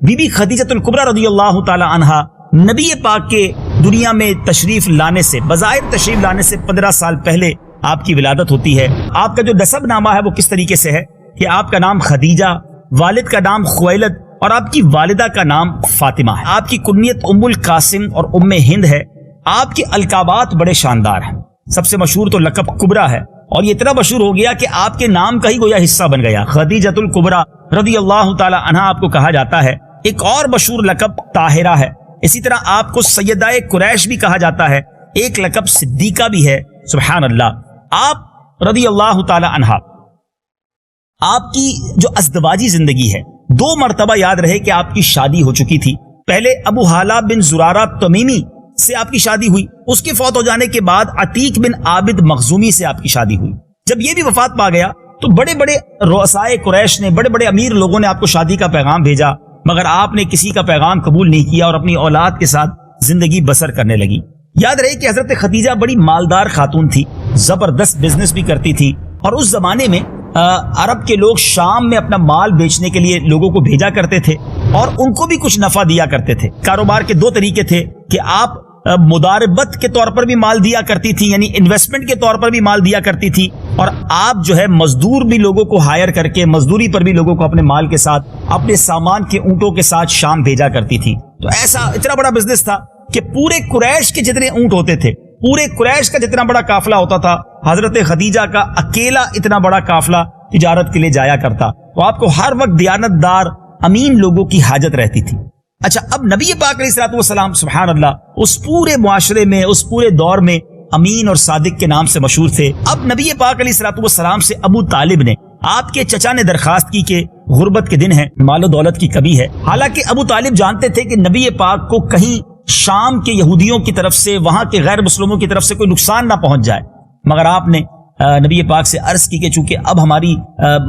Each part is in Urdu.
بی بی خدیجۃ الکبریٰ رضی اللہ تعالی عنہا نبی پاک کے دنیا میں تشریف لانے سے، بظاہر تشریف لانے سے 15 سال پہلے آپ کی ولادت ہوتی ہے۔ آپ کا جو نسب نامہ ہے وہ کس طریقے سے ہے کہ آپ کا نام خدیجہ، والد کا نام خویلد اور آپ کی والدہ کا نام فاطمہ ہے۔ آپ کی کنیت ام القاسم اور ام ہند ہے۔ آپ کے القابات بڑے شاندار ہیں، سب سے مشہور تو لقب کبریٰ ہے، اور یہ اتنا مشہور ہو گیا کہ آپ کے نام کا ہی گویا حصہ بن گیا، خدیجۃ الکبریٰ رضی اللہ تعالی عنہا آپ کو کہا جاتا ہے۔ ایک اور مشہور لقب طاہرہ ہے، اسی طرح آپ کو سیدہ قریش بھی کہا جاتا ہے، ایک لقب صدیقہ بھی ہے۔ سبحان اللہ۔ آپ رضی اللہ تعالی عنہا، آپ کی جو ازدواجی زندگی ہے، 2 مرتبہ یاد رہے کہ آپ کی شادی ہو چکی تھی۔ پہلے ابو حالہ بن زرارہ تمیمی سے آپ کی شادی ہوئی، اس کے فوت ہو جانے کے بعد عتیق بن عابد مخزومی سے آپ کی شادی ہوئی۔ جب یہ بھی وفات پا گیا تو بڑے بڑے رؤسائے قریش نے، بڑے بڑے امیر لوگوں نے آپ کو شادی کا پیغام بھیجا، مگر آپ نے کسی کا پیغام قبول نہیں کیا اور اپنی اولاد کے ساتھ زندگی بسر کرنے لگی۔ یاد رہے کہ حضرت خدیجہ بڑی مالدار خاتون تھی، زبردست بزنس بھی کرتی تھی، اور اس زمانے میں عرب کے لوگ شام میں اپنا مال بیچنے کے لیے لوگوں کو بھیجا کرتے تھے اور ان کو بھی کچھ نفع دیا کرتے تھے۔ کاروبار کے 2 طریقے تھے کہ آپ مداربت کے طور پر بھی مال دیا کرتی تھی، یعنی انویسٹمنٹ کے طور پر بھی مال دیا کرتی تھی، اور آپ جو ہے مزدور بھی لوگوں کو ہائر کر کے، مزدوری پر بھی لوگوں کو اپنے مال کے ساتھ، اپنے سامان کے اونٹوں کے ساتھ شام بھیجا کرتی تھی۔ تو ایسا اتنا بڑا بزنس تھا کہ پورے قریش کے جتنے اونٹ ہوتے تھے، پورے قریش کا جتنا بڑا قافلہ ہوتا تھا، حضرت خدیجہ کا اکیلا اتنا بڑا قافلہ تجارت کے لیے جایا کرتا۔ تو آپ کو ہر وقت دیانت دار امین لوگوں کی حاجت رہتی تھی۔ اچھا، اب نبی پاک علیہ الصلوۃ والسلام سبحان اللہ اس پورے معاشرے میں، اس پورے دور میں امین اور صادق کے نام سے مشہور تھے۔ اب نبی پاک علیہ الصلوۃ والسلام سے ابو طالب نے، آپ کے چچا نے درخواست کی کہ غربت کے دن ہیں، مال و دولت کی کمی ہے۔ حالانکہ ابو طالب جانتے تھے کہ نبی پاک کو کہیں شام کے یہودیوں کی طرف سے، وہاں کے غیر مسلموں کی طرف سے کوئی نقصان نہ پہنچ جائے، مگر آپ نے نبی پاک سے عرض کی کہ چونکہ اب ہماری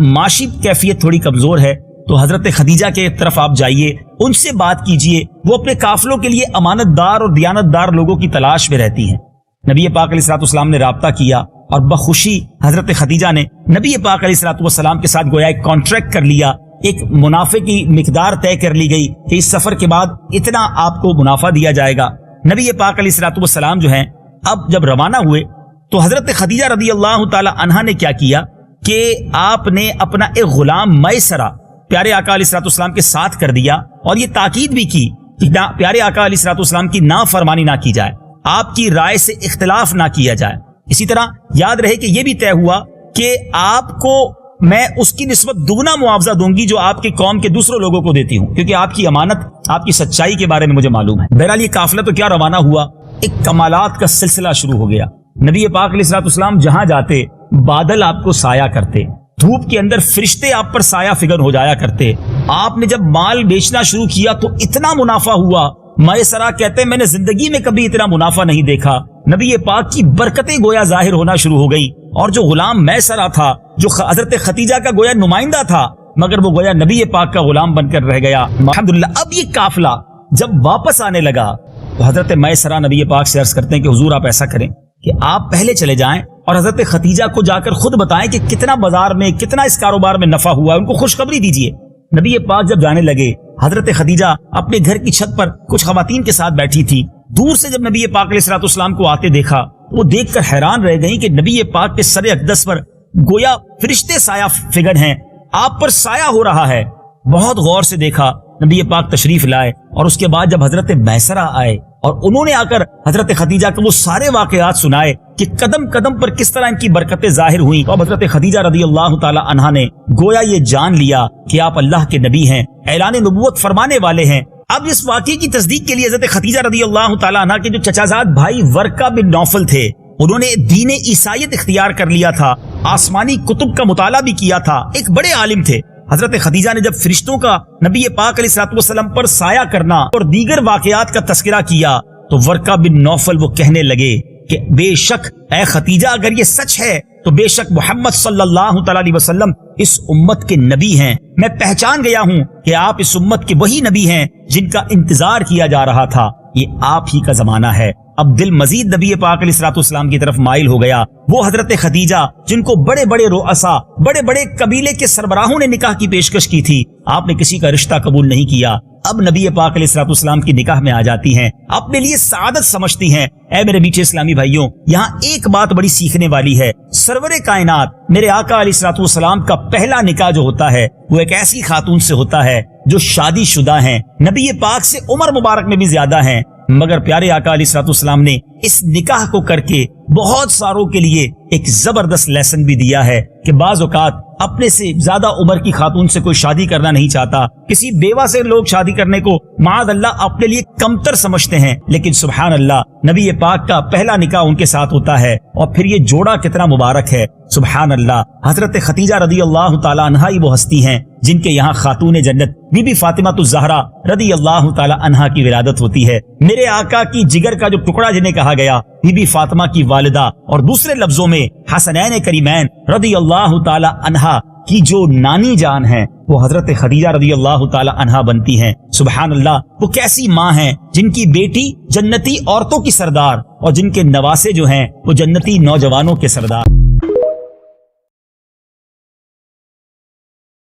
معاشی کیفیت تھوڑی کمزور ہے تو حضرت خدیجہ کے طرف آپ جائیے، ان سے بات کیجئے، وہ اپنے قافلوں کے لیے امانت دار اور دیانت دار لوگوں کی تلاش میں رہتی ہیں۔ نبی پاک علیہ الصلوۃ والسلام نے رابطہ کیا اور بخوشی حضرت خدیجہ نے نبی پاک علیہ الصلوۃ والسلام کے ساتھ گویا ایک کانٹریکٹ کر لیا، ایک منافع کی مقدار طے کر لی گئی کہ اس سفر کے بعد اتنا آپ کو منافع دیا جائے گا۔ نبی پاک علیہ الصلوۃ والسلام جو ہیں اب جب روانہ ہوئے تو حضرت خدیجہ رضی اللہ تعالی عنہا نے کیا کیا کہ آپ نے اپنا ایک غلام میسرہ پیارے آقا علیہ الصلوۃ والسلام کے ساتھ کر دیا، اور یہ تاکید بھی کی کہ پیارے آقا علیہ الصلوۃ والسلام کی نافرمانی نہ کی جائے، آپ کی رائے سے اختلاف نہ کیا جائے۔ اسی طرح یاد رہے کہ یہ بھی طے ہوا کہ آپ کو میں اس کی نسبت دگنا معاوضہ دوں گی جو آپ کی قوم کے دوسرے لوگوں کو دیتی ہوں، کیونکہ آپ کی امانت، آپ کی سچائی کے بارے میں مجھے معلوم ہے۔ بہرحال یہ قافلہ تو کیا روانہ ہوا، ایک کمالات کا سلسلہ شروع ہو گیا۔ نبی پاک علیہ الصلوۃ والسلام جہاں جاتے بادل آپ کو سایہ کرتے، دھوپ کے اندر فرشتے آپ پر سایہ فگر ہو جایا کرتے۔ آپ نے جب مال بیچنا شروع کیا تو اتنا منافع ہوا، میسرہ کہتے ہیں میں نے زندگی میں کبھی اتنا منافع نہیں دیکھا۔ نبی پاک کی برکتیں گویا ظاہر ہونا شروع ہو گئی، اور جو غلام میسرہ تھا، جو حضرت خدیجہ کا گویا نمائندہ تھا، مگر وہ گویا نبی پاک کا غلام بن کر رہ گیا۔ الحمدللہ اب یہ قافلہ جب واپس آنے لگا تو حضرت میسرہ نبی پاک سے عرض کرتے ہیں کہ حضور آپ ایسا کریں کہ آپ پہلے چلے جائیں اور حضرت خدیجہ کو جا کر خود بتائیں کہ کتنا بازار میں، کتنا اس کاروبار میں نفع ہوا ہے، ان کو خوشخبری دیجیے۔ نبی پاک جب جانے لگے، حضرت خدیجہ اپنے گھر کی چھت پر کچھ خواتین کے ساتھ بیٹھی تھی۔ دور سے جب نبی پاک علیہ الصلوۃ والسلام کو آتے دیکھا، وہ دیکھ کر حیران رہ گئیں کہ نبی پاک کے سر اقدس پر گویا فرشتے سایہ فگر ہیں، آپ پر سایہ ہو رہا ہے۔ بہت غور سے دیکھا، نبی پاک تشریف لائے، اور اس کے بعد جب حضرت میسرہ آئے اور انہوں نے آ کر حضرت خدیجہ کو وہ سارے واقعات سنائے کہ قدم قدم پر کس طرح ان کی برکتیں ظاہر ہوئیں، اور حضرت خدیجہ رضی اللہ تعالی عنہا نے گویا یہ جان لیا کہ آپ اللہ کے نبی ہیں، اعلان نبوت فرمانے والے ہیں۔ اب اس واقعے کی تصدیق کے لیے حضرت خدیجہ رضی اللہ تعالی عنہا کے جو چچازاد بھائی ورقہ بن نوفل تھے، انہوں نے دین عیسائیت اختیار کر لیا تھا، آسمانی کتب کا مطالعہ بھی کیا تھا، ایک بڑے عالم تھے۔ حضرت خدیجہ نے جب فرشتوں کا نبی پاک علیہ الصلوۃ والسلام پر سایہ کرنا اور دیگر واقعات کا تذکرہ کیا تو ورقہ بن نوفل وہ کہنے لگے کہ بے شک اے خدیجہ اگر یہ سچ ہے تو بے شک محمد صلی اللہ تعالی علیہ وسلم اس امت کے نبی ہیں، میں پہچان گیا ہوں کہ آپ اس امت کے وہی نبی ہیں جن کا انتظار کیا جا رہا تھا، یہ آپ ہی کا زمانہ ہے، اب دل مزید نبی پاک علیہ الصلوۃ والسلام کی طرف مائل ہو گیا. وہ حضرت خدیجہ جن کو بڑے بڑے رؤسا بڑے بڑے قبیلے کے سربراہوں نے نکاح کی پیشکش کی تھی, آپ نے کسی کا رشتہ قبول نہیں کیا. اب نبی پاک علیہ الصلوۃ والسلام کی نکاح میں آ جاتی ہیں, اپنے لیے سعادت سمجھتی ہیں. اے میرے میٹھے اسلامی بھائیوں, یہاں ایک بات بڑی سیکھنے والی ہے. سرور کائنات میرے آقا علیہ الصلوۃ والسلام کا پہلا نکاح جو ہوتا ہے وہ ایک ایسی خاتون سے ہوتا ہے جو شادی شدہ ہیں, نبی پاک سے عمر مبارک میں بھی زیادہ ہیں, مگر پیارے آقا علیہ الصلوۃ والسلام نے اس نکاح کو کر کے بہت ساروں کے لیے ایک زبردست لیسن بھی دیا ہے کہ بعض اوقات اپنے سے زیادہ عمر کی خاتون سے کوئی شادی کرنا نہیں چاہتا, کسی بیوہ سے لوگ شادی کرنے کو معاذ اللہ اپنے لیے کمتر سمجھتے ہیں, لیکن سبحان اللہ نبی پاک کا پہلا نکاح ان کے ساتھ ہوتا ہے, اور پھر یہ جوڑا کتنا مبارک ہے. سبحان اللہ, حضرت خدیجہ رضی اللہ تعالی عنہا ہی وہ ہستی ہیں جن کے یہاں خاتون جنت بی بی فاطمہ الزہرا رضی اللہ تعالی عنہا کی ولادت ہوتی ہے. میرے آقا کی جگر کا جو ٹکڑا جنہیں کہا گیا, بی بی فاطمہ کی والدہ, اور دوسرے لفظوں میں حسنین کریمین رضی اللہ تعالی عنہا کی جو نانی جان ہیں وہ حضرت خدیجہ رضی اللہ تعالی عنہا بنتی ہیں. سبحان اللہ, وہ کیسی ماں ہیں جن کی بیٹی جنتی عورتوں کی سردار اور جن کے نواسے جو ہیں وہ جنتی نوجوانوں کے سردار.